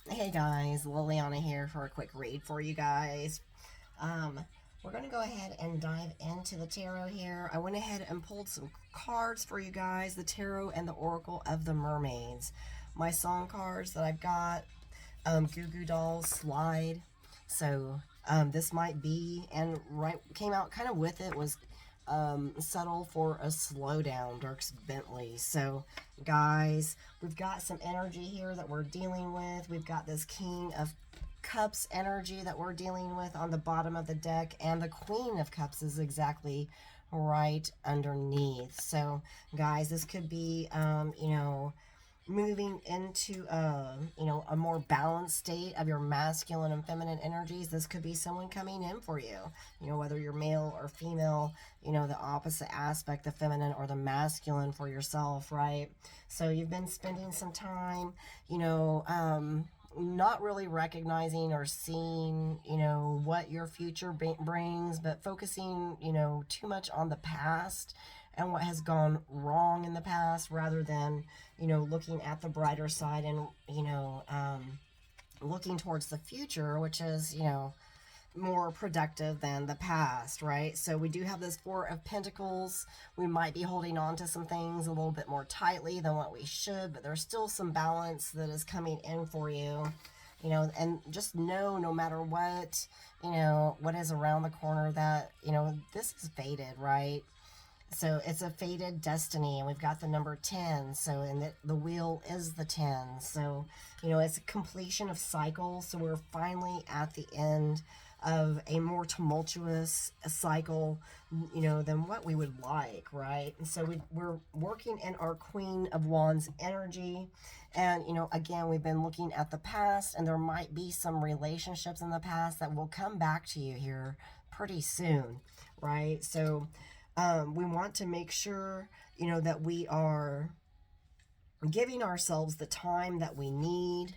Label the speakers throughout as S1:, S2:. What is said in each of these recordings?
S1: Hey guys, Liliana here for a quick read for you guys. Um, we're going to go ahead and dive into the tarot here. I went ahead and pulled some cards for you guys, the tarot and the oracle of the mermaids. My song cards that I've got, Goo Goo Dolls Slide. So this might be, and right came out kind of with it was settle for a slowdown, Dirks Bentley. So, guys, we've got some energy here that we're dealing with. We've got this King of Cups energy that we're dealing with on the bottom of the deck, and the Queen of Cups is exactly right underneath. So, guys, this could be, moving into a more balanced state of your masculine and feminine energies. This could be someone coming in for you, whether you're male or female, the opposite aspect, the feminine or the masculine for yourself, right? So you've been spending some time, not really recognizing or seeing, what your future brings, but focusing, too much on the past and what has gone wrong in the past rather than, looking at the brighter side and, looking towards the future, which is, more productive than the past, right? So we do have this Four of Pentacles. We might be holding on to some things a little bit more tightly than what we should, but there's still some balance that is coming in for you. And just know no matter what, what is around the corner that, this is fated, right? So it's a fated destiny, and we've got the number 10. So, and the wheel is the 10. So, it's a completion of cycles. So we're finally at the end of a more tumultuous cycle, than what we would like, right? And so we're working in our Queen of Wands energy. And, again, we've been looking at the past, and there might be some relationships in the past that will come back to you here pretty soon, right? So, we want to make sure, that we are giving ourselves the time that we need,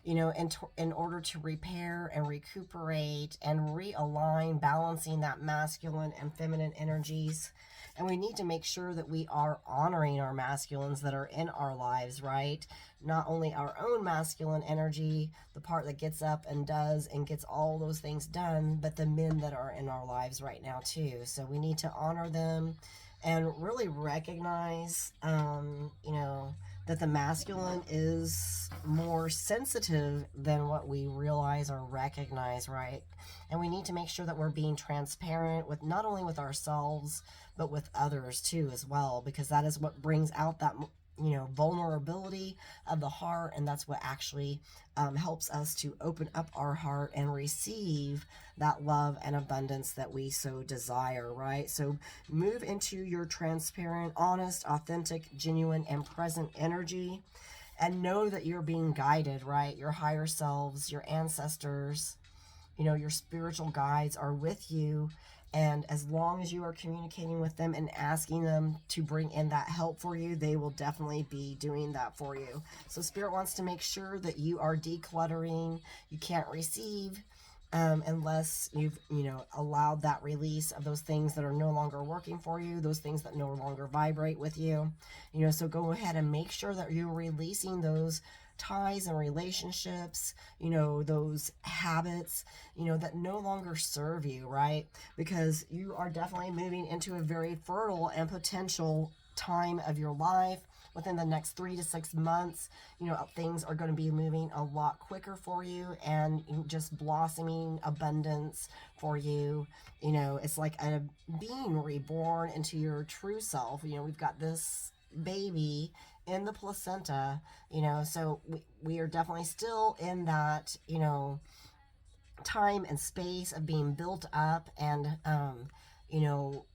S1: in order to repair and recuperate and realign, balancing that masculine and feminine energies. And we need to make sure that we are honoring our masculines that are in our lives, right? Not only our own masculine energy, the part that gets up and does and gets all those things done, but the men that are in our lives right now too. So we need to honor them and really recognize, that the masculine is more sensitive than what we realize or recognize, right? And we need to make sure that we're being transparent with not only with ourselves, but with others too as well, because that is what brings out that vulnerability of the heart, and that's what actually helps us to open up our heart and receive that love and abundance that we so desire, right? So move into your transparent, honest, authentic, genuine, and present energy, and know that you're being guided, right? Your higher selves, your ancestors, your spiritual guides are with you. And as long as you are communicating with them and asking them to bring in that help for you, they will definitely be doing that for you. So Spirit wants to make sure that you are decluttering. You can't receive unless you've, allowed that release of those things that are no longer working for you, those things that no longer vibrate with you. So go ahead and make sure that you're releasing those ties and relationships, those habits, that no longer serve you, right? Because you are definitely moving into a very fertile and potential time of your life. Within the next 3 to 6 months, things are going to be moving a lot quicker for you, and just blossoming abundance for you. It's like a being reborn into your true self. We've got this baby in the placenta, so we are definitely still in that, time and space of being built up and,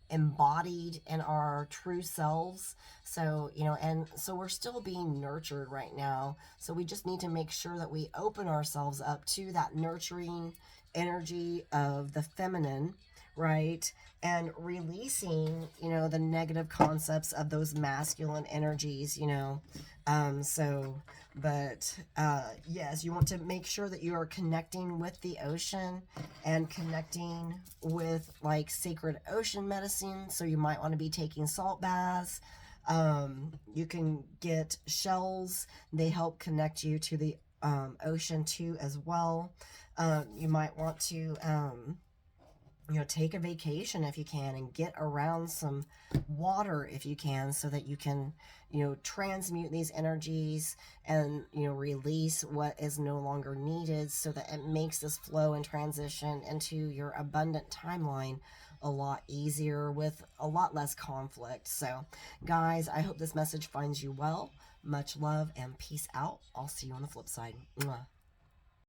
S1: embodied in our true selves. So, and so we're still being nurtured right now. So we just need to make sure that we open ourselves up to that nurturing energy of the feminine, right? And releasing, the negative concepts of those masculine energies, yes, you want to make sure that you are connecting with the ocean and connecting with like sacred ocean medicine. So you might want to be taking salt baths. You can get shells. They help connect you to the ocean too as well. You might want to take a vacation if you can, and get around some water if you can, so that you can, transmute these energies and, release what is no longer needed, so that it makes this flow and transition into your abundant timeline a lot easier with a lot less conflict. So, guys, I hope this message finds you well. Much love and peace out. I'll see you on the flip side. Mwah.